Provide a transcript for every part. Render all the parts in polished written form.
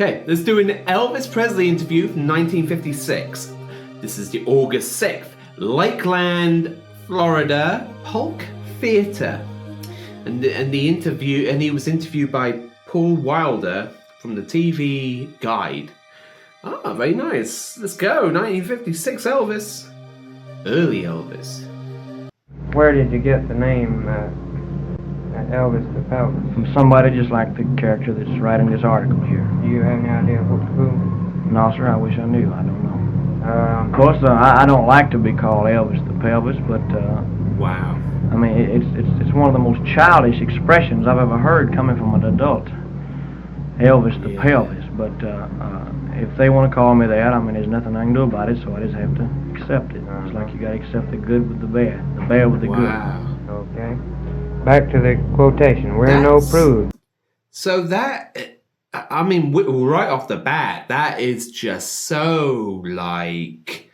Okay, let's do an Elvis Presley interview from 1956. This is the August 6th, Lakeland, Florida, Polk Theatre. And he was interviewed by Paul Wilder from the TV Guide. Ah, very nice. Let's go, 1956 Elvis. Early Elvis. Where did you get the name Elvis the Pelvis? From somebody just like the character that's writing this article here. Do you have any idea who? No, sir, I wish I knew. I don't know. Of course, I don't like to be called Elvis the Pelvis, but Wow. I mean, it's one of the most childish expressions I've ever heard coming from an adult. Elvis the Pelvis, but if they want to call me that, I mean, there's nothing I can do about it, so I just have to accept it. It's like you got to accept the good with the bad with the good. Okay. Back to the quotation. We're no prude. So that, I mean, right off the bat, that is just so, like,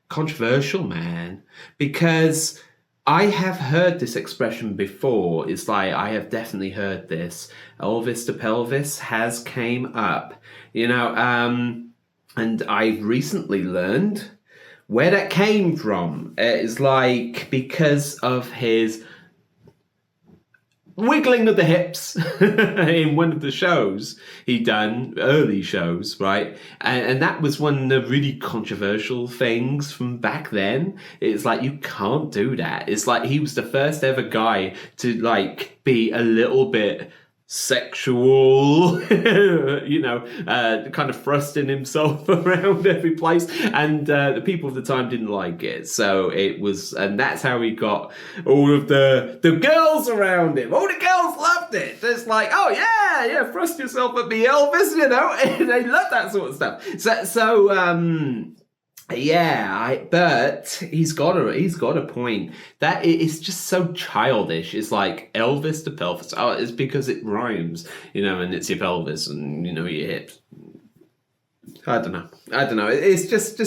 controversial, man. Because I have heard this expression before. It's like, I have definitely heard this. Elvis the Pelvis has came up, you know, and I've recently learned where that came from. It's like, because of his wiggling of the hips in one of the shows he done, early shows, right? And that was one of the really controversial things from back then. It's like, you can't do that. It's like he was the first ever guy to, like, be a little bit sexual, you know, kind of thrusting himself around every place, and the people of the time didn't like it. So it was, and that's how he got all of the girls around him. All the girls loved it. It's like, oh yeah, thrust yourself at me, Elvis, you know. And they love that sort of stuff. But he's got a point. That it's just so childish. It's like Elvis the Pelvis. Oh, it's because it rhymes, you know, and it's your pelvis and, you know, your hips. I don't know. It's just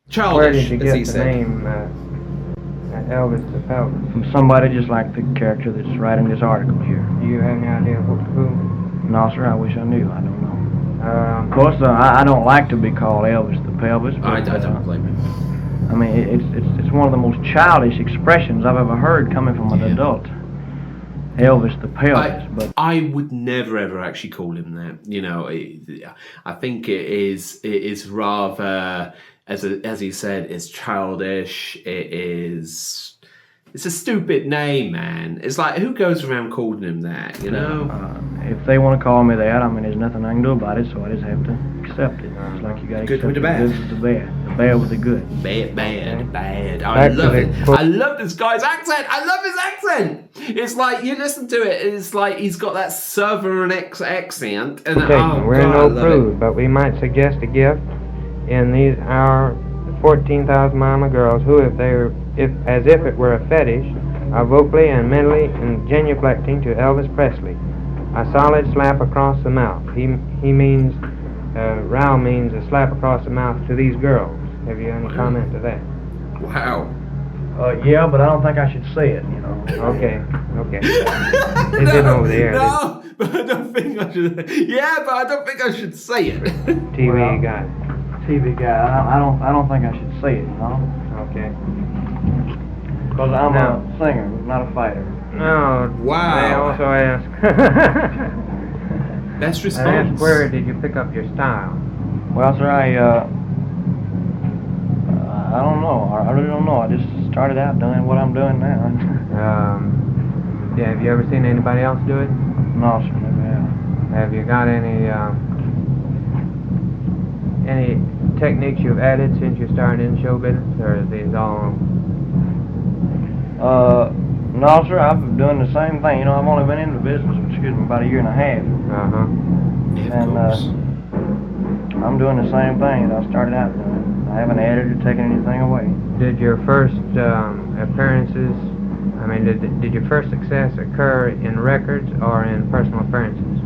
childish. Where did you get the name Elvis the Pelvis? From somebody just like the character that's writing this article here. Do you have any idea who? No, sir, I wish I knew. I don't know. Of course, I don't like to be called Elvis the Pelvis. But, I don't blame him. I mean, it's one of the most childish expressions I've ever heard coming from an adult. Elvis the Pelvis, but I would never ever actually call him that. You know, I think it is rather, as he said, it's childish. It's a stupid name, man. It's like, who goes around calling him that, you know? If they want to call me that, I mean, there's nothing I can do about it, so I just have to accept it. It's like you got to accept the good with the bad with the good. Bad. I love it. I love this guy's accent. I love his accent. It's like, you listen to it, it's like he's got that southern accent. And we're no prude, but we might suggest a gift in these our 14,000 mama girls who, as if it were a fetish, are vocally and mentally genuflecting to Elvis Presley. A solid slap across the mouth. He means, Raul means a slap across the mouth to these girls. Have you any comment to that? Wow. Yeah, but I don't think I should say it, you know. Okay. It's in over there. No, but I don't think I should. Yeah, but I don't think I should say it. TV guy. TV guy. I don't think I should say it, you know. Okay. Because I'm a singer, not a fighter. No. Wow. I also ask. Best response. I asked, where did you pick up your style? Well, sir, I don't know. I really don't know. I just started out doing what I'm doing now. Yeah. Have you ever seen anybody else do it? No, sir, never have. Have you got any techniques you've added since you started in show business, or are these all? No, sir, I've been doing the same thing. You know, I've only been in the business, about a year and a half. I'm doing the same thing that I started out doing. I haven't added or taken anything away. Did your first appearances, did your first success occur in records or in personal appearances?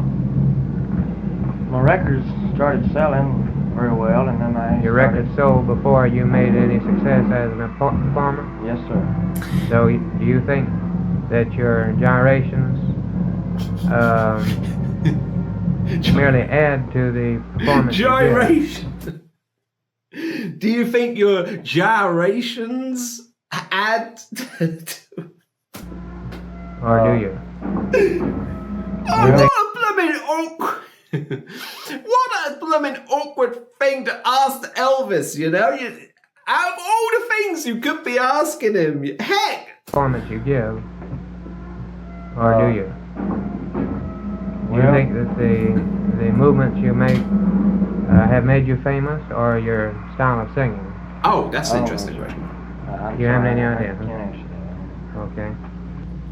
My records started selling very well, and then Your records sold before you made any success as a performer? Yes, sir. So do you think that your Gyrations merely add to the performance. Gyration. Do you think your gyrations add to... Or do you? Oh, what a blooming awkward... what a blooming awkward thing to ask Elvis, you know? Out of all the things you could be asking him, heck! Performance you give, or do you? Do you think that the movements you make have made you famous, or your style of singing? Oh, that's an interesting question. You have any idea? I can't answer that. Okay.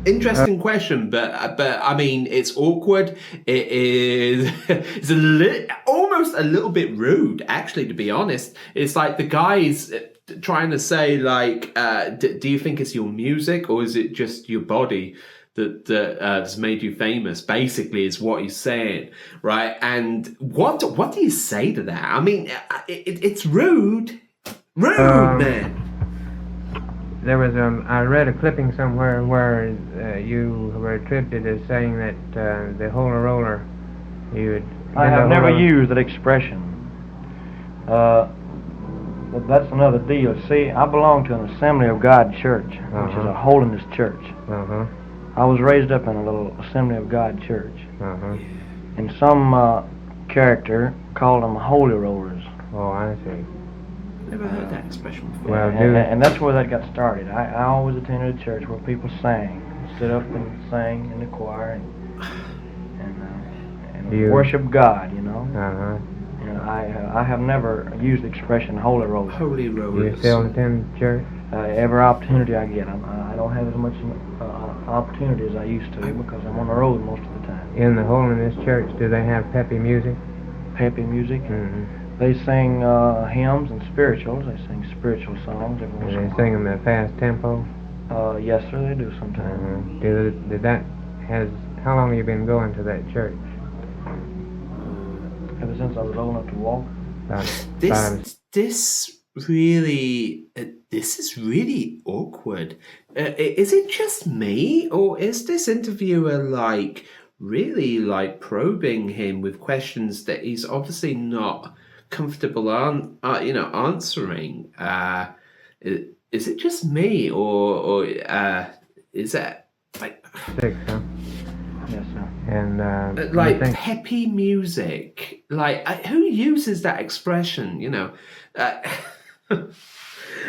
Interesting question, but I mean, it's awkward. It is it's almost a little bit rude, actually, to be honest. It's like the guy's trying to say, like, do you think it's your music or is it just your body that has made you famous? Basically, is what he's saying, right? And what do you say to that? I mean, it's rude, man. There was I read a clipping somewhere where you were attributed as saying that the Holy Roller, I have never used that expression. But that's another deal. See, I belong to an Assembly of God church, which is a holiness church. I was raised up in a little Assembly of God church. And some character called them Holy Rollers. Oh, I see. Never heard that expression before. Well, and that's where that got started. I always attended a church where people sang, stood up and sang in the choir and worship God, you know. And I have never used the expression Holy Rollers. Holy Rollers. You still attend church? Every opportunity I get. I don't have as much opportunity as I used to because I'm on the road most of the time. In the Holiness Church, do they have peppy music? Peppy music? They sing hymns and spirituals. They sing spiritual songs. Do they sing them at a fast tempo? Yes, sir, they do sometimes. How long have you been going to that church? Ever since I was old enough to walk. This is really awkward. Is it just me, or is this interviewer really probing him with questions that he's obviously not comfortable answering? Is it just me, or is that like... Six, huh? Yes, sir. And peppy music, who uses that expression? You know,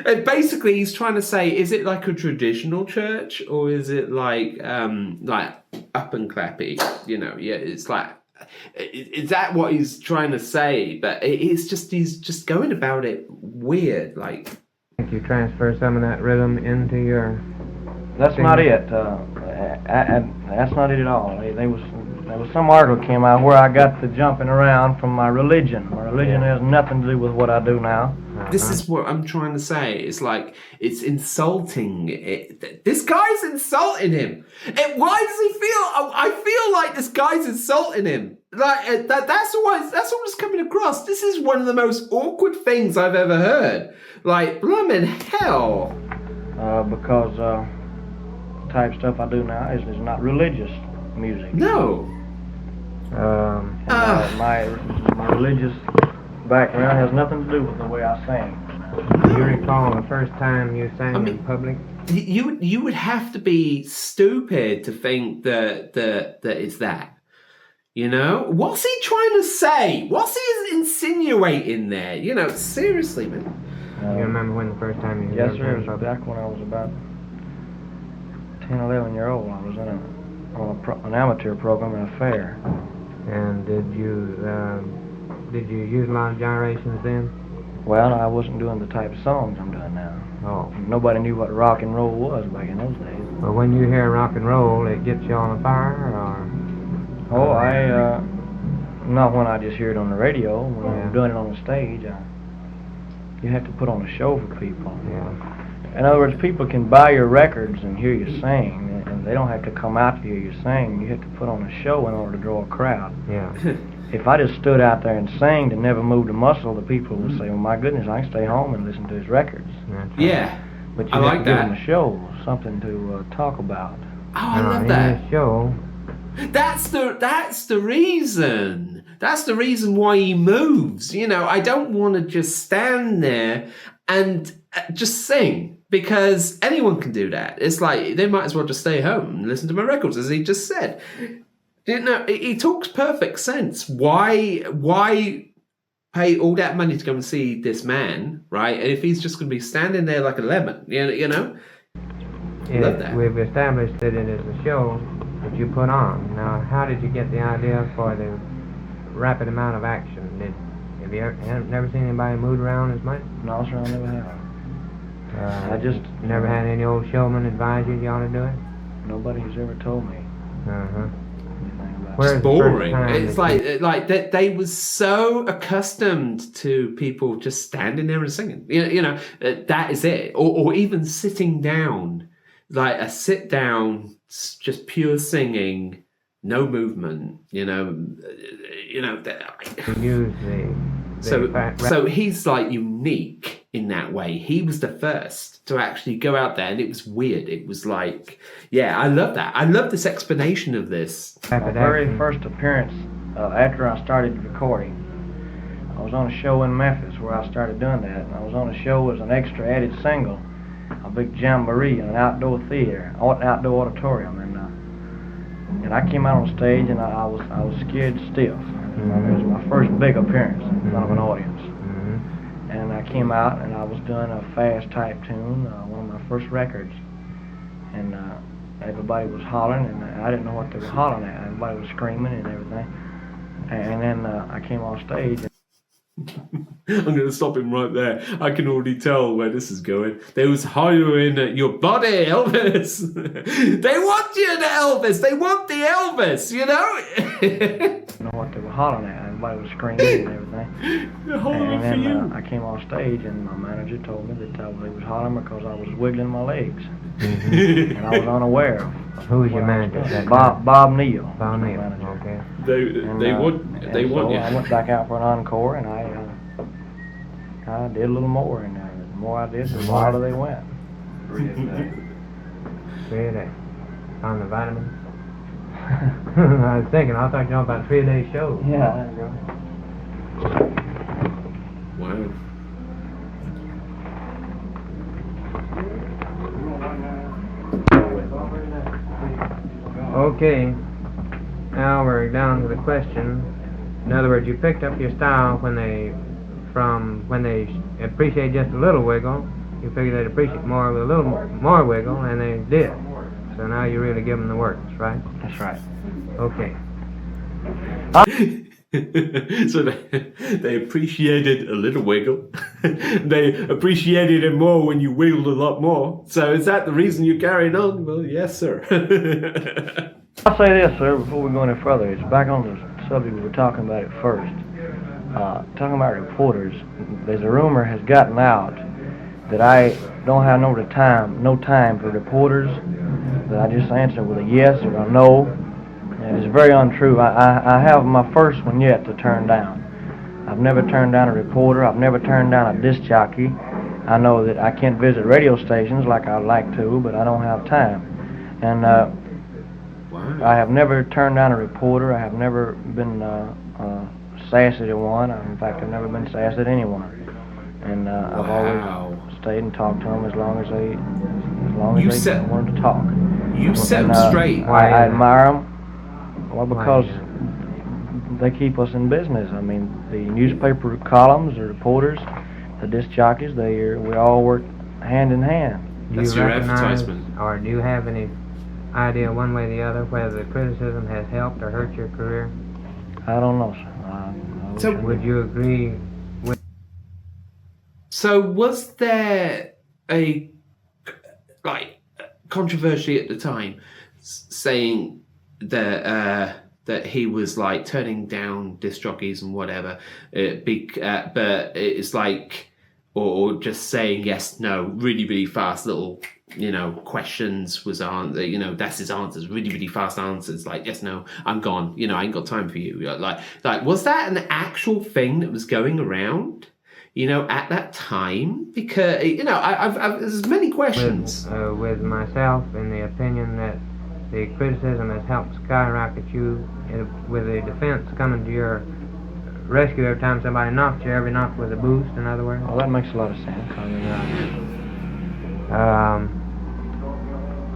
and basically he's trying to say, is it like a traditional church, or is it like up and clappy? You know, yeah, it's like, is that what he's trying to say? But he's just going about it weird, like. You transfer some of that rhythm into your... That's not it. That's not it at all. There was some article came out where I got the jumping around from my religion. My religion has nothing to do with what I do now. This is what I'm trying to say. It's like, it's insulting. This guy's insulting him. And why does he feel... I feel like this guy's insulting him. Like, that's what's coming across. This is one of the most awkward things I've ever heard. Like, blooming hell. Because the type of stuff I do now is not religious music. No. My religious background has nothing to do with the way I sing. Do you recall the first time you sang in public? You would have to be stupid to think that it's that. You know? What's he trying to say? What's he insinuating there? You know, seriously, man. You remember when the first time you... Yes, sir. It was back when I was about 10, 11 years old. I was on an amateur program in a fair. And did you use a lot of gyrations then? Well, I wasn't doing the type of songs I'm doing now. Oh. Nobody knew what rock and roll was back in those days. Well, when you hear rock and roll, it gets you on a fire, or... Oh, not when I just hear it on the radio. When I'm doing it on the stage, you have to put on a show for people. Yeah. In other words, people can buy your records and hear you sing, and they don't have to come out to hear you sing. You have to put on a show in order to draw a crowd. Yeah. If I just stood out there and sang and never moved a muscle, the people would say, well, my goodness, I can stay home and listen to his records. Yeah. But you have to give them a show, something to talk about. Oh, I love that. Show. That's the reason. That's the reason why he moves. You know, I don't want to just stand there and just sing, because anyone can do that. It's like they might as well just stay home and listen to my records, as he just said. You know, he talks perfect sense. Why pay all that money to go and see this man, right? And if he's just going to be standing there like a lemon, you know? Love that. We've established that it is a show that you put on. Now, how did you get the idea for the rapid amount of action? Have you never seen anybody move around as much? No, sir, I never have. I just never had any old showman advise you ought to do it? Nobody has ever told me Uh-huh. anything about it. It's boring. It's like that they was so accustomed to people just standing there and singing. You know, that is it. Or even sitting down, like a sit down, just pure singing, no movement. You know. Use So he's like unique in that way. He was the first to actually go out there, and it was weird. It was like, yeah, I love that. I love this explanation of this. My very first appearance after I started recording, I was on a show in Memphis where I started doing that, and I was on a show as an extra added single, a big jamboree in an outdoor theater, an outdoor auditorium, and I came out on stage and I was scared stiff. It was my first big appearance in front of an audience. And I came out and I was doing a fast type tune, one of my first records. And everybody was hollering, and I didn't know what they were hollering at. Everybody was screaming and everything. And then I came on stage. I'm going to stop him right there. I can already tell where this is going. They was hollering at your body, Elvis. They want you to Elvis. They want the Elvis, you know? I didn't know what they were hollering at. Everybody was screaming and everything. They're hollering and for then you. I came on stage, and my manager told me that they was hollering because I was wiggling my legs. And I was unaware of Who was your manager? Bob Neal. Bob Neal, Manager. okay. They want you. I went back out for an encore, and I did a little more, and the more I did, the wilder they went. 3 a day. On the vitamins? I was thinking, I thought you know about 3 a day shows. Yeah, there you go. Wow. Okay, now we're down to the question. In other words, you picked up your style when they appreciate just a little wiggle. You figured they'd appreciate more with a little more wiggle, and they did. So now you really give them the works, right? That's right. Okay. So they appreciated a little wiggle. They appreciated it more when you wiggled a lot more. So is that the reason you're carrying on? Well, yes, sir. I'll say this, sir, before we go any further. It's back on the subject we were talking about at first. Talking about reporters, there's a rumor has gotten out that I don't have no time for reporters, that I just answer with a yes or a no. And it's very untrue. I have my first one yet to turn down. I've never turned down a reporter. I've never turned down a disc jockey. I know that I can't visit radio stations like I'd like to, but I don't have time. And I have never turned down a reporter. I have never been sassy to one. In fact, I've never been sassy to anyone. And I've always stayed and talked to them as long as they wanted to talk. You set them straight. I admire them. Well, because they keep us in business. I mean, the newspaper columns, the reporters, the disc jockeys, we all work hand in hand. That's your advertisement. Or do you have any idea one way or the other whether the criticism has helped or hurt your career? I don't know, sir. So would you agree with... So was there a controversy at the time saying that he was like turning down disc jockeys and whatever, but it's like, or just saying yes, no, really, really fast little, questions was that's his answers, really, really fast answers, like yes, no, I'm gone, I ain't got time for you. Like was that an actual thing that was going around, at that time? Because I've there's many questions. With myself, in the opinion that the criticism has helped skyrocket you with the defense coming to your rescue every time somebody knocks you. Every knock was a boost, in other words. Well, that makes a lot of sense. I mean,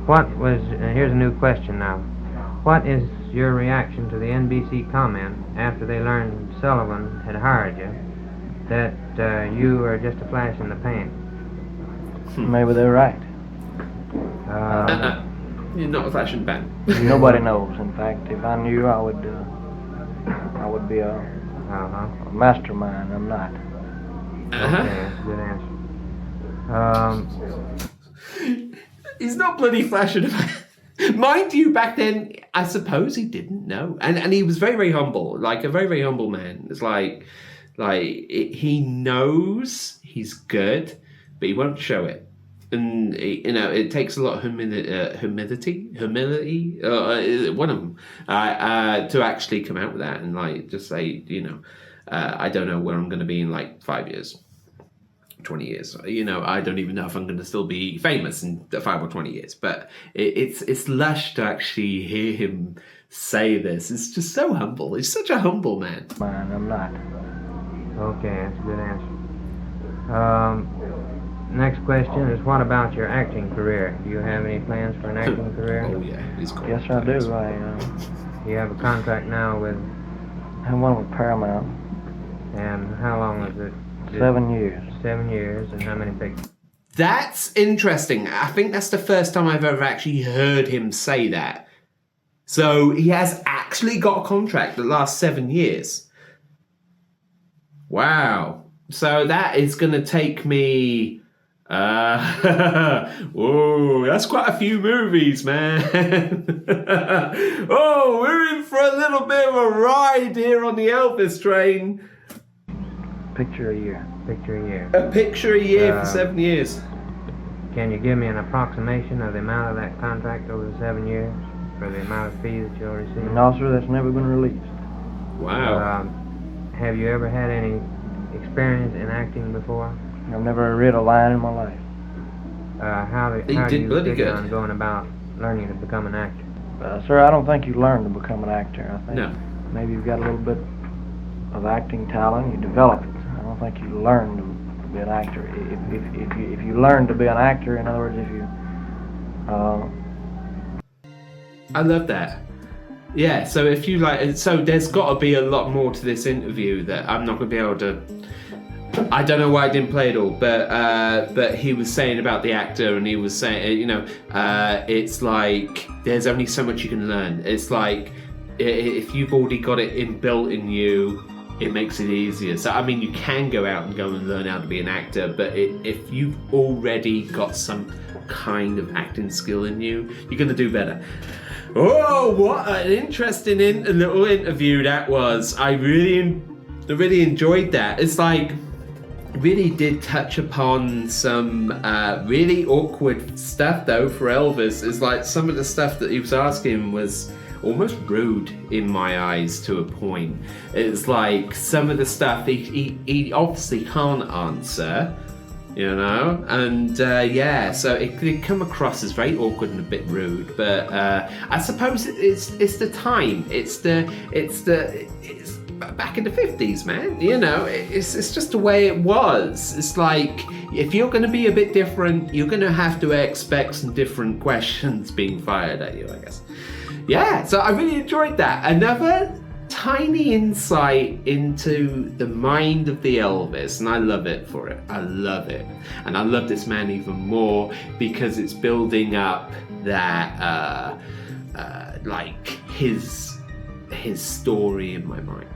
What was, here's a new question now. What is your reaction to the NBC comment after they learned Sullivan had hired you that you were just a flash in the pan? maybe they're right. You're not a flash in the pan. Nobody knows. In fact, if I knew, I would be a mastermind. I'm not. Okay, that's a good answer. He's not bloody flashing about. Mind you, back then, I suppose he didn't know, and he was very, very humble, like a very, very humble man. It's he knows he's good, but he won't show it, and it takes a lot of humility, one of them, to actually come out with that and just say, I don't know where I'm going to be in 5 years. 20 years. I don't even know if I'm going to still be famous in 5 or 20 years, but it's lush to actually hear him say this. It's just so humble. He's such a humble man. Man, I'm not. Okay, that's a good answer. Next question is, what about your acting career? Do you have any plans for an acting career? Oh yeah, he's cool. Yes, I do. You have a contract now with... I have one with Paramount. And how long is it? 7 years. 7 years, and how many pictures? That's interesting. I think that's the first time I've ever actually heard him say that. So he has actually got a contract that lasts 7 years. Wow. So that is going to take me... whoa, that's quite a few movies, man. Oh, we're in for a little bit of a ride here on the Elvis train. Picture a year. Picture a year. A picture a year for 7 years. Can you give me an approximation of the amount of that contract over the 7 years for the amount of fees that you'll receive? No, sir, that's never been released. Wow. Have you ever had any experience in acting before? I've never read a line in my life. How do you figure on going about learning to become an actor? Sir, I don't think you learn to become an actor. I think No. maybe you've got a little bit of acting talent, you develop it. I don't think you learn to be an actor. If you learn to be an actor, in other words, if you... I love that. Yeah, so if you so there's got to be a lot more to this interview that I'm not going to be able to... I don't know why I didn't play it all, but he was saying about the actor, and he was saying, it's like there's only so much you can learn. It's like if you've already got it inbuilt in you, it makes it easier. So I mean, you can go out and learn how to be an actor, but if you've already got some kind of acting skill in you, you're going to do better. Oh, what an interesting little interview that was. I really enjoyed that. It's really did touch upon some really awkward stuff though for Elvis. It's some of the stuff that he was asking was almost rude in my eyes to a point. It's some of the stuff he obviously can't answer, and so it could come across as very awkward and a bit rude, but I suppose it's the time, it's back in the 50s, man. It's just the way it was. It's if you're going to be a bit different, you're going to have to expect some different questions being fired at you, I guess. Yeah, so I really enjoyed that. Another tiny insight into the mind of the Elvis, and I love it for it. I love it. And I love this man even more because it's building up that his story in my mind.